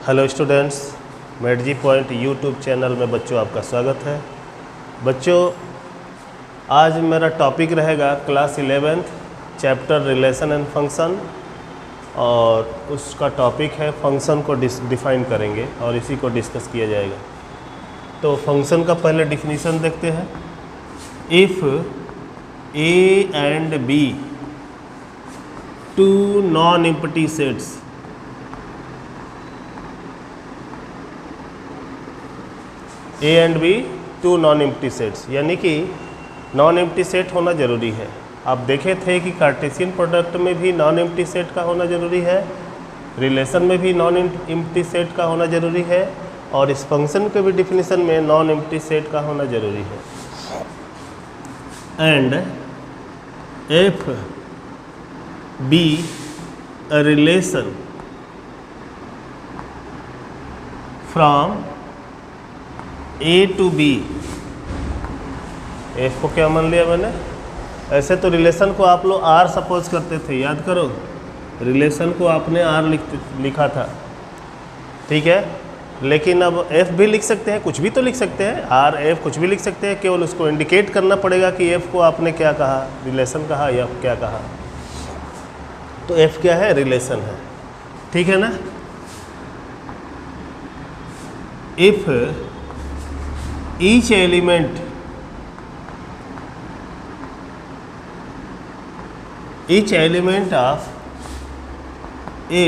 Hello students, मेडजी point YouTube channel में बच्चों आपका स्वागत है। बच्चों, आज मेरा टॉपिक रहेगा class 11th chapter relation and function, और उसका टॉपिक है फंक्शन को डिफाइन करेंगे और इसी को डिस्कस किया जाएगा। तो फंक्शन का पहले डिफिनीशन देखते हैं। If A and B two non empty sets A and B two non empty sets, यानी कि नॉन एम्प्टी सेट होना ज़रूरी है। आप देखे थे कि कार्टेशियन प्रोडक्ट में भी नॉन एम्प्टी सेट का होना ज़रूरी है, रिलेशन में भी नॉन एम्प्टी सेट का होना ज़रूरी है, और इस फंक्शन के भी डिफिनीशन में नॉन एम्प्टी सेट का होना ज़रूरी है। And F be a relation from A to B, F को क्या मान लिया मैंने? ऐसे तो रिलेशन को आप लोग आर सपोज करते थे, याद करो, रिलेशन को आपने आर लिखा था, ठीक है। लेकिन अब एफ भी लिख सकते हैं, कुछ भी तो लिख सकते हैं, आर एफ कुछ भी लिख सकते हैं, केवल उसको इंडिकेट करना पड़ेगा कि एफ को आपने क्या कहा, रिलेशन कहा या क्या कहा। तो एफ क्या है? रिलेशन है, ठीक है ना। If each element of A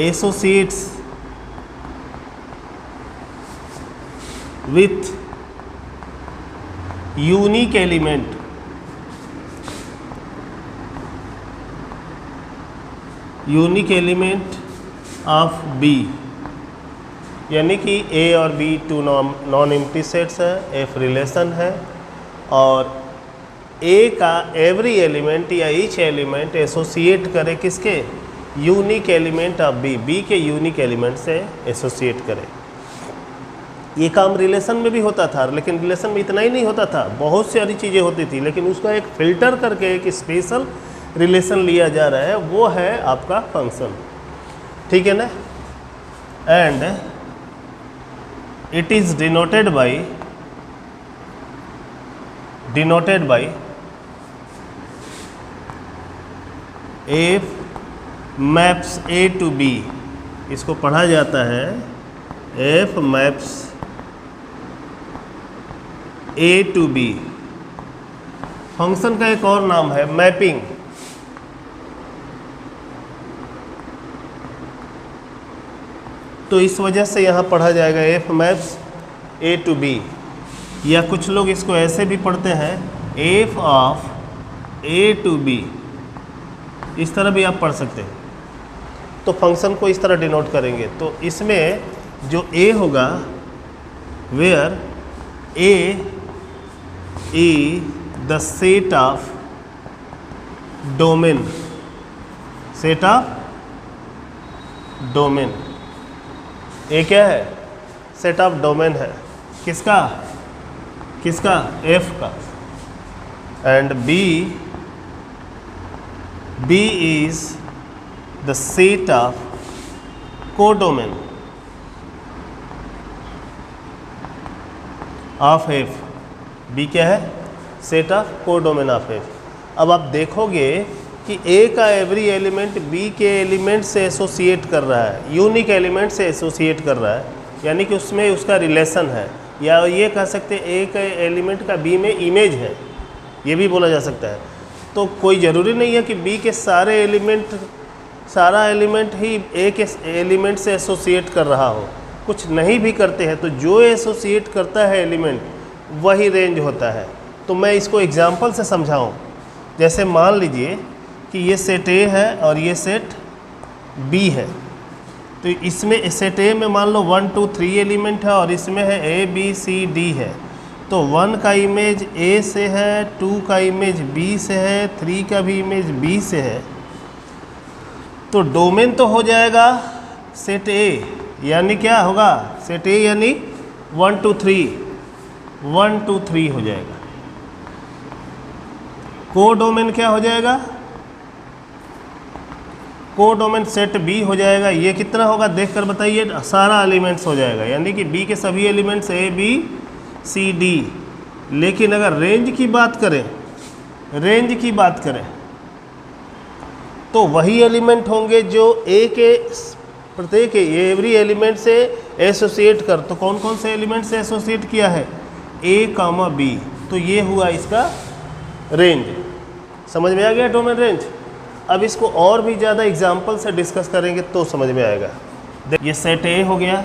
associates with unique element of B, यानी कि ए और B two non empty sets है, एफ रिलेशन है, और ए का एवरी एलिमेंट या ईच एलिमेंट एसोसिएट करे किसके? Unique element of B, B के यूनिक एलिमेंट से एसोसिएट करे। ये काम रिलेशन में भी होता था, लेकिन रिलेशन में इतना ही नहीं होता था, बहुत सारी चीज़ें होती थी, लेकिन उसका एक फ़िल्टर करके एक स्पेशल रिलेशन लिया जा रहा है, वो है आपका फंक्शन, ठीक है ना। And it is denoted by f maps a to b, इसको पढ़ा जाता है f maps a to b। Function का एक और नाम है मैपिंग। तो इस वजह से यहाँ पढ़ा जाएगा F maps A to B, या कुछ लोग इसको ऐसे भी पढ़ते हैं F of A to B, इस तरह भी आप पढ़ सकते हैं। तो फंक्शन को इस तरह डिनोट करेंगे। तो इसमें जो ए होगा, where A is the set of domain, set of domain. A क्या है? सेट ऑफ डोमेन है, किसका? किसका? एफ का। And B is the set of codomain of F. B क्या है? Set of codomain of F. अब आप देखोगे कि ए का एवरी एलिमेंट बी के एलिमेंट से एसोसिएट कर रहा है, यूनिक एलिमेंट से एसोसिएट कर रहा है, यानी कि उसमें उसका रिलेशन है, या ये कह सकते हैं ए के एलिमेंट का बी में इमेज है, ये भी बोला जा सकता है। तो कोई ज़रूरी नहीं है कि बी के सारा एलिमेंट ही ए के एलिमेंट से एसोसिएट कर रहा हो, कुछ नहीं भी करते हैं। तो जो एसोसिएट करता है एलिमेंट, वही रेंज होता है। तो मैं इसको एग्जाम्पल से समझाऊँ। जैसे मान लीजिए कि ये सेट ए है और ये सेट बी है, तो इसमें सेट ए में मान लो 1 2 3 एलिमेंट है, और इसमें है ए बी सी डी है। तो 1 का इमेज ए से है, 2 का इमेज बी से है, 3 का भी इमेज बी से है। तो डोमेन तो हो जाएगा सेट ए, यानी क्या होगा? सेट ए यानी 1 2 3 हो जाएगा। कोडोमेन क्या हो जाएगा? कोडोमेन सेट बी हो जाएगा। ये कितना होगा देख कर बताइए, सारा एलिमेंट्स हो जाएगा, यानी कि बी के सभी elements A B C D. लेकिन अगर रेंज की बात करें, रेंज की बात करें तो वही एलिमेंट होंगे जो ए के प्रत्येक एवरी एलिमेंट से एसोसिएट कर। तो कौन कौन से एलिमेंट से एसोसिएट किया है, ए कामा बी, तो ये हुआ इसका रेंज। समझ में आ गया डोमेन रेंज। अब इसको और भी ज़्यादा एग्जाम्पल से डिस्कस करेंगे तो समझ में आएगा। ये सेट ए हो गया,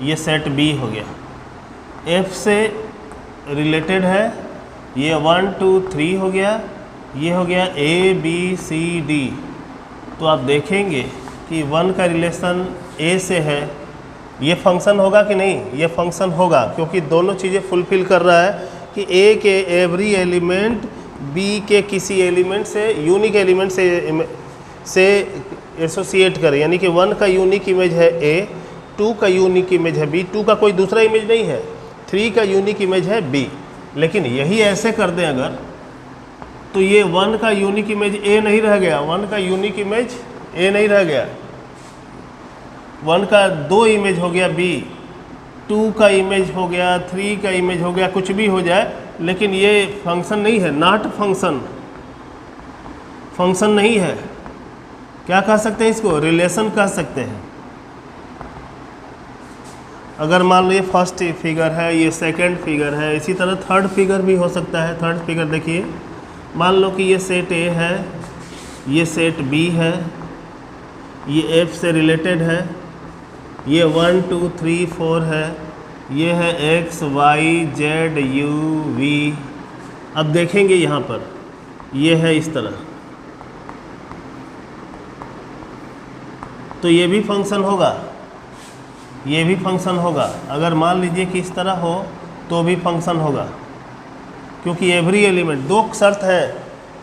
ये सेट बी हो गया, एफ से रिलेटेड है, ये 1 2 3 हो गया, ये हो गया ए बी सी डी। तो आप देखेंगे कि 1 का रिलेशन ए से है, ये फंक्शन होगा कि नहीं, ये फंक्शन होगा, क्योंकि दोनों चीज़ें फुलफिल कर रहा है कि ए के एवरी एलिमेंट बी के किसी एलिमेंट से, यूनिक एलिमेंट से एसोसिएट करे। यानी कि 1 का यूनिक इमेज है ए, 2 का यूनिक इमेज है बी, 2 का कोई दूसरा इमेज नहीं है, 3 का यूनिक इमेज है बी। लेकिन यही ऐसे कर दें अगर, तो ये 1 का यूनिक इमेज ए नहीं रह गया, 1 का यूनिक इमेज ए नहीं रह गया, 1 का 2 इमेज हो गया बी, 2 का इमेज हो गया, 3 का इमेज हो गया, कुछ भी हो जाए, लेकिन ये फंक्शन नहीं है, नॉट फंक्शन, फंक्शन नहीं है। क्या कह सकते हैं इसको, रिलेशन कह सकते हैं। अगर मान लो ये फर्स्ट फिगर है, ये सेकंड फिगर है, इसी तरह थर्ड फिगर भी हो सकता है। थर्ड फिगर देखिए, मान लो कि ये सेट ए है, ये सेट बी है, ये एफ से रिलेटेड है, ये 1 2 3 4 है, ये है X Y Z U V. अब देखेंगे यहाँ पर ये है इस तरह, तो ये भी फंक्शन होगा, ये भी फंक्शन होगा। अगर मान लीजिए कि इस तरह हो तो भी फंक्शन होगा, क्योंकि एवरी एलिमेंट, 2 शर्त है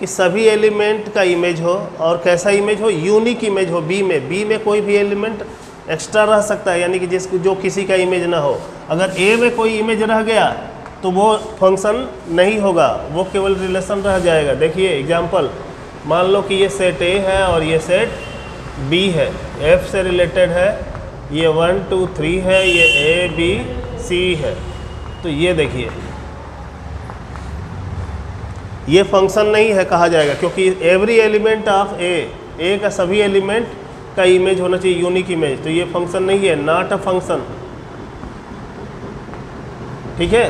कि सभी एलिमेंट का इमेज हो, और कैसा इमेज हो, यूनिक इमेज हो। बी में कोई भी एलिमेंट एक्स्ट्रा रह सकता है, यानी कि जो किसी का इमेज ना हो। अगर ए में कोई इमेज रह गया तो वो फंक्शन नहीं होगा, वो केवल रिलेशन रह जाएगा। देखिए एग्जांपल, मान लो कि ये सेट ए है और ये सेट बी है, एफ से रिलेटेड है, ये 1 2 3 है, ये ए बी सी है। तो ये देखिए ये फंक्शन नहीं है कहा जाएगा, क्योंकि एवरी एलिमेंट ऑफ ए का सभी एलिमेंट का इमेज होना चाहिए, यूनिक इमेज। तो ये फंक्शन नहीं है, नॉट अ फंक्शन। ठीक है,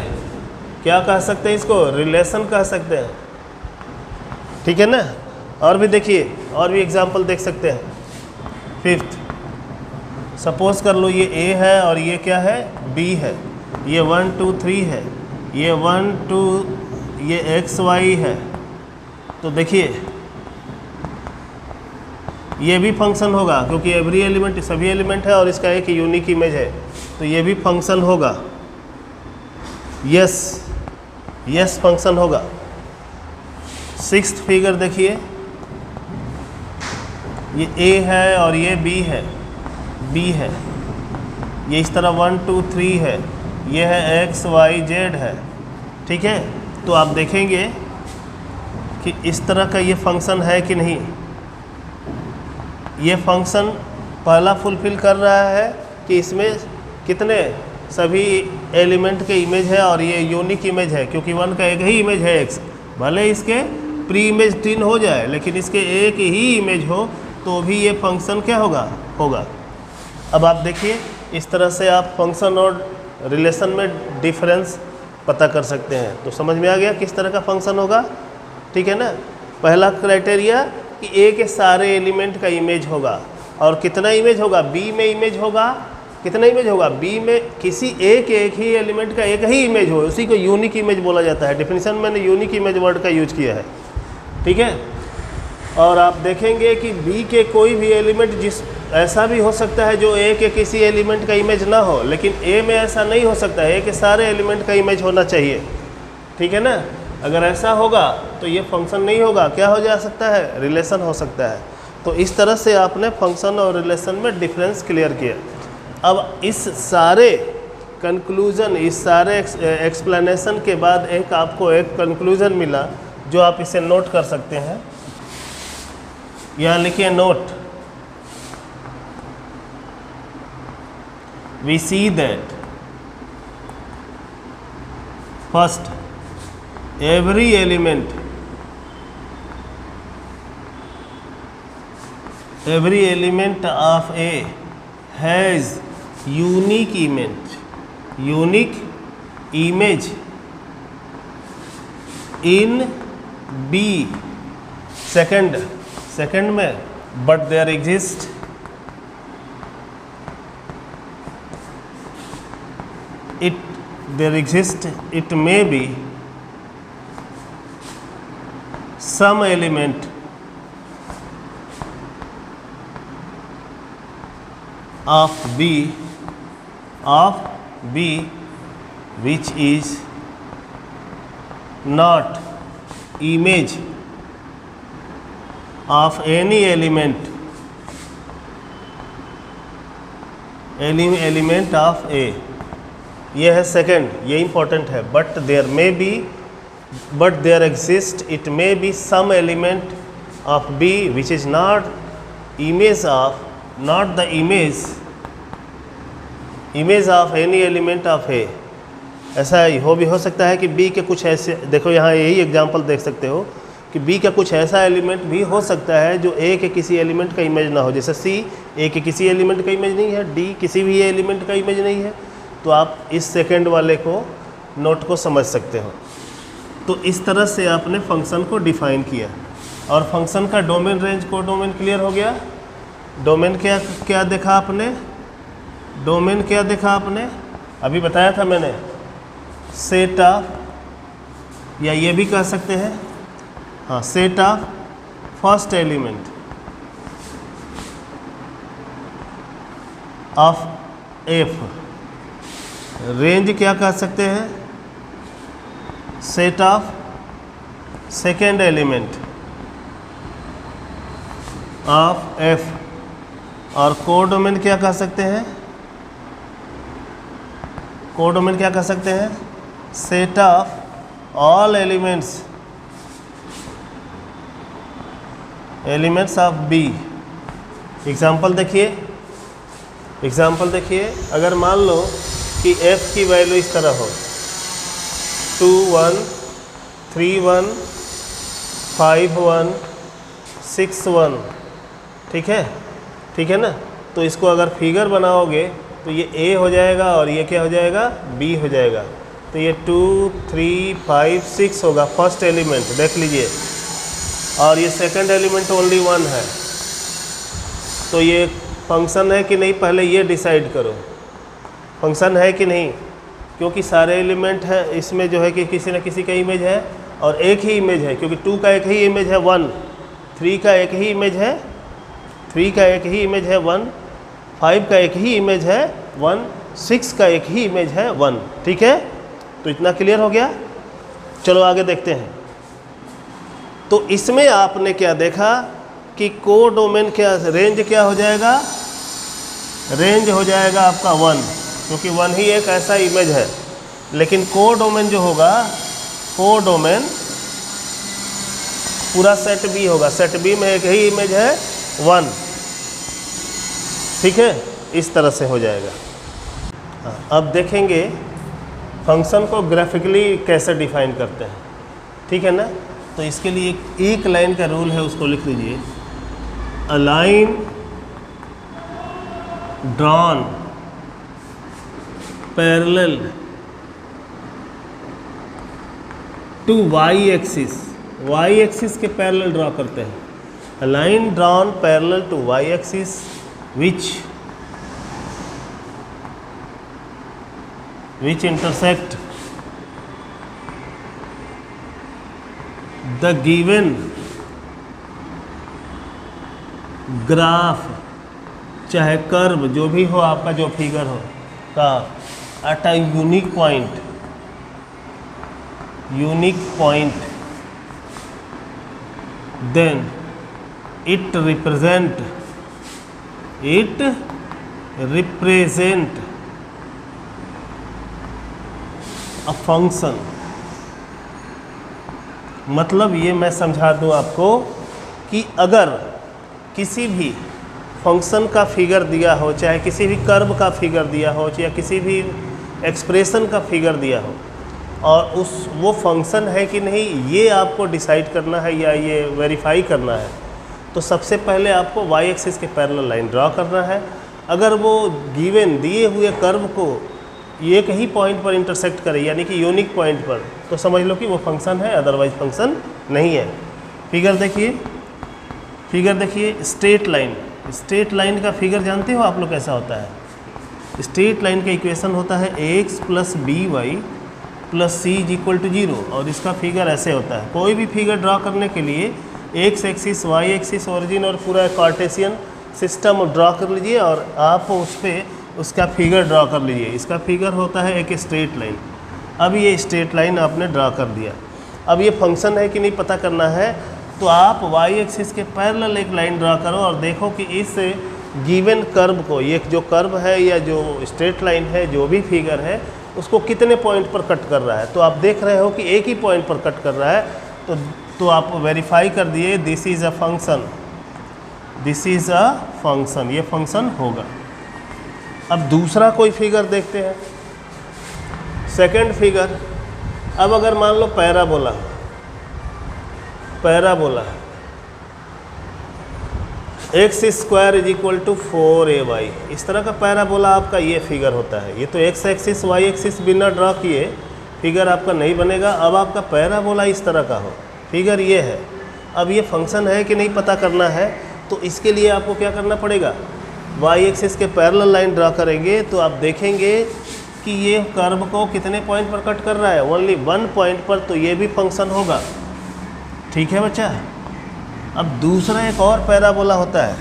क्या कह सकते हैं इसको, रिलेशन कह सकते हैं। ठीक है ना। और भी देखिए, और भी एग्जांपल देख सकते हैं। फिफ्थ, सपोज कर लो ये ए है और ये क्या है, बी है, ये 1 2 3 है, ये 1 2, ये एक्स वाई है। तो देखिए ये भी फंक्शन होगा, क्योंकि एवरी एलिमेंट सभी एलिमेंट है और इसका एक यूनिक इमेज है, तो ये भी फंक्शन होगा। यस फंक्शन होगा। 6th फिगर देखिए, ये ए है और ये बी है, ये इस तरह 1 2 3 है, ये है एक्स वाई जेड है। ठीक है, तो आप देखेंगे कि इस तरह का ये फंक्शन है कि नहीं। ये फंक्शन पहला फुलफिल कर रहा है कि इसमें कितने सभी एलिमेंट के इमेज है और ये यूनिक इमेज है, क्योंकि 1 का एक ही इमेज है एक्स, भले इसके प्री इमेज 3 हो जाए, लेकिन इसके एक ही इमेज हो तो भी ये फंक्शन क्या होगा। अब आप देखिए, इस तरह से आप फंक्शन और रिलेशन में डिफरेंस पता कर सकते हैं। तो समझ में आ गया किस तरह का फंक्शन होगा। ठीक है ना। पहला क्राइटेरिया कि ए के सारे एलिमेंट का इमेज होगा, और कितना इमेज होगा, बी में इमेज होगा, कितना इमेज होगा, बी में किसी एक ही एलिमेंट का एक ही इमेज हो, उसी को यूनिक इमेज बोला जाता है। डेफिनेशन में मैंने यूनिक इमेज वर्ड का यूज किया है। ठीक है। और आप देखेंगे कि बी के कोई भी एलिमेंट ऐसा भी हो सकता है जो ए के किसी एलिमेंट का इमेज ना हो, लेकिन ए में ऐसा नहीं हो सकता है, ए के सारे एलिमेंट का इमेज होना चाहिए। ठीक है ना। अगर ऐसा होगा तो ये फंक्शन नहीं होगा, क्या हो जा सकता है, रिलेशन हो सकता है। तो इस तरह से आपने फंक्शन और रिलेशन में डिफरेंस क्लियर किया। अब इस सारे कंक्लूज़न, इस सारे एक्सप्लेनेशन के बाद आपको एक कंक्लूज़न मिला, जो आप इसे नोट कर सकते हैं। यहाँ लिखिए note, we see that first every element of A has unique image in B second में, but there exists it may be some element of B which is not image of any element of A. ये है second, ये important है. But there exist it may be some element of B which is not the image of any element of A. ऐसा हो सकता है कि B के कुछ ऐसे, देखो यहाँ यही एग्जांपल देख सकते हो कि B का कुछ ऐसा एलिमेंट भी हो सकता है जो A के किसी एलिमेंट का इमेज ना हो. जैसे C A के किसी एलिमेंट का इमेज नहीं है, D किसी भी एलिमेंट का इमेज नहीं है. तो आप इस सेकंड वाले को नोट को समझ सकते हो. तो इस तरह से आपने फंक्शन को डिफाइन किया और फंक्शन का डोमेन रेंज को डोमेन क्लियर हो गया. डोमेन क्या देखा आपने? अभी बताया था मैंने, सेट ऑफ, या ये भी कह सकते हैं, हाँ, set of first element of F. Range क्या कह सकते हैं? Set of second element of F. और कोडोमेन क्या कह सकते हैं? Set of all elements of B. Example देखिए, अगर मान लो कि F की वैल्यू इस तरह हो 2 1 3 1 5 1 6 1, ठीक है ना. तो इसको अगर फिगर बनाओगे तो ये A हो जाएगा और ये क्या हो जाएगा? B हो जाएगा. तो ये 2 3 5 6 होगा फर्स्ट एलिमेंट, देख लीजिए. और ये सेकंड एलिमेंट ओनली 1 है. तो ये फंक्शन है कि नहीं, पहले ये डिसाइड करो. फंक्शन है कि नहीं, क्योंकि सारे एलिमेंट है इसमें जो है कि किसी न किसी का इमेज है और एक ही इमेज है, क्योंकि 2 का एक ही इमेज है 1, 3 का एक ही इमेज है 1, 5 का एक ही इमेज है 1, 6 का एक ही इमेज है 1. ठीक है, तो इतना क्लियर हो गया. चलो आगे देखते हैं. तो इसमें आपने क्या देखा कि कोडोमेन क्या, रेंज क्या हो जाएगा? रेंज हो जाएगा आपका 1, क्योंकि 1 ही एक ऐसा इमेज है. लेकिन कोडोमेन जो होगा, कोडोमेन पूरा सेट B होगा. सेट B में एक ही इमेज है 1. ठीक है, इस तरह से हो जाएगा. अब देखेंगे फंक्शन को ग्राफिकली कैसे डिफाइन करते हैं. ठीक है ना. तो इसके लिए एक लाइन का रूल है, उसको लिख लीजिए. A line drawn parallel to y axis के पैरेलल ड्रॉ करते हैं. A line drawn parallel to y axis which intersect the given graph, चाहे कर्व जो भी हो आपका, जो फिगर हो का, at a unique point, then it represent a function. मतलब ये मैं समझा दूं आपको कि अगर किसी भी फंक्शन का फिगर दिया हो, चाहे किसी भी कर्व का फिगर दिया हो, या किसी भी एक्सप्रेशन का फिगर दिया हो, और वो फंक्शन है कि नहीं ये आपको डिसाइड करना है या ये वेरीफाई करना है, तो सबसे पहले आपको वाई एक्सिस के पैरेलल लाइन ड्रॉ करना है। अगर वो गिवन दिए हुए कर्व को एक ही पॉइंट पर इंटरसेक्ट करे, यानी कि यूनिक पॉइंट पर, तो समझ लो कि वो फंक्शन है, अदरवाइज फंक्शन नहीं है। फिगर देखिए, स्ट्रेट लाइन का फिगर जानते हो आप लोग कैसा होता है? स्ट्रेट लाइन का इक्वेशन होता है X plus B Y plus C is equal to 0, और इसका फिगर ऐसे होता है। कोई भी फिगर ड्रॉ करने के लिए X axis, Y axis, origin और पूरा कार्टेशियन सिस्टम ड्रॉ कर लीजिए, और आप उस पर उसका फिगर ड्रॉ कर लीजिए। इसका फिगर होता है एक स्ट्रेट लाइन। अब ये स्ट्रेट लाइन आपने ड्रॉ कर दिया। अब ये फंक्शन है कि नहीं पता करना है, तो आप वाई एक्सिस के पैरेलल एक लाइन ड्रॉ करो और देखो कि इस गिवन कर्व को, ये जो कर्व है या जो स्ट्रेट लाइन है, जो भी फिगर है, उसको कितने पॉइंट पर कट कर रहा है। तो आप देख रहे हो कि एक ही पॉइंट पर कट कर रहा है, तो आप वेरीफाई कर दिए दिस इज़ अ फंक्शन, ये फंक्शन होगा। अब दूसरा कोई फिगर देखते हैं, सेकंड फिगर। अब अगर मान लो parabola x square is equal to 4ay, इस तरह का पैराबोला आपका ये फिगर होता है। ये तो एक्स एक्सिस वाई एक्सिस बिना ड्रॉ किए फिगर आपका नहीं बनेगा। अब आपका पैराबोला इस तरह का हो, फिगर ये है। अब ये फंक्शन है कि नहीं पता करना है, तो इसके लिए आपको क्या करना पड़ेगा, वाई एक्सिस के पैरेलल लाइन ड्रॉ करेंगे, तो आप देखेंगे कि ये कर्व को कितने पॉइंट पर कट कर रहा है, ओनली 1 पॉइंट पर, तो ये भी फंक्शन होगा। ठीक है बच्चा। अब दूसरा एक और पैराबोला होता है।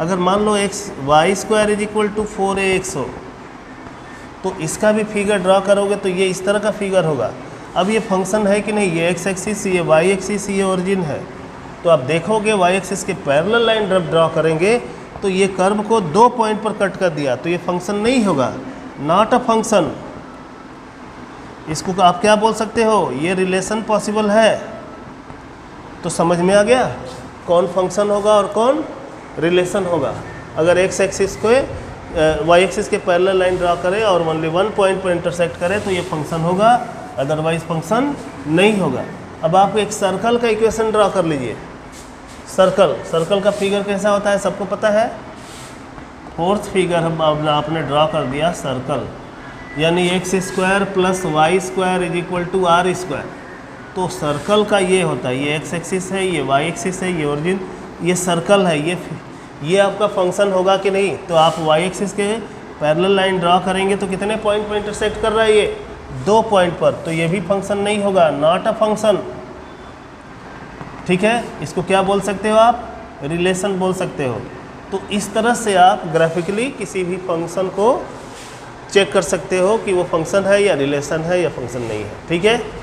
अगर मान लो x y square is equal to 4ax हो, तो इसका भी फिगर ड्रॉ करोगे तो ये इस तरह का फिगर होगा। अब ये फंक्शन है कि नहीं, ये एक्स एक्सिस, ये वाई एक्सिस, ये ओरिजिन है, तो आप देखोगे वाई एक्सिस के पैरेलल लाइन ड्रॉ करेंगे तो ये कर्व को 2 पॉइंट पर कट कर दिया, तो ये फंक्शन नहीं होगा, नॉट अ फंक्शन। इसको आप क्या बोल सकते हो, ये रिलेशन पॉसिबल है। तो समझ में आ गया कौन फंक्शन होगा और कौन रिलेशन होगा। अगर एक्स एक्सिस को वाई एक्सिस के पैरेलल लाइन ड्रॉ करे और ओनली 1 पॉइंट पर इंटरसेक्ट करे तो ये फंक्शन होगा, अदरवाइज फंक्शन नहीं होगा। अब आप एक सर्कल का इक्वेशन ड्रॉ कर लीजिए। सर्कल का फिगर कैसा होता है सबको पता है। फोर्थ फिगर हम आपने ड्रॉ कर दिया सर्कल, यानी X square plus Y square is equal to R square. तो सर्कल का ये होता है, ये एक्स एक्सिस है, ये वाई एक्सिस है, ये ओरिजिन, ये सर्कल है, ये आपका फंक्शन होगा कि नहीं। तो आप वाई एक्सिस के पैरेलल लाइन ड्रॉ करेंगे तो कितने पॉइंट पर इंटरसेक्ट कर रहा है, ये 2 पॉइंट पर, तो ये भी फंक्शन नहीं होगा, नॉट अ फंक्शन। ठीक है, इसको क्या बोल सकते हो आप, रिलेशन बोल सकते हो। तो इस तरह से आप ग्राफिकली किसी भी फंक्शन को चेक कर सकते हो कि वो फंक्शन है या रिलेशन है या फंक्शन नहीं है। ठीक है।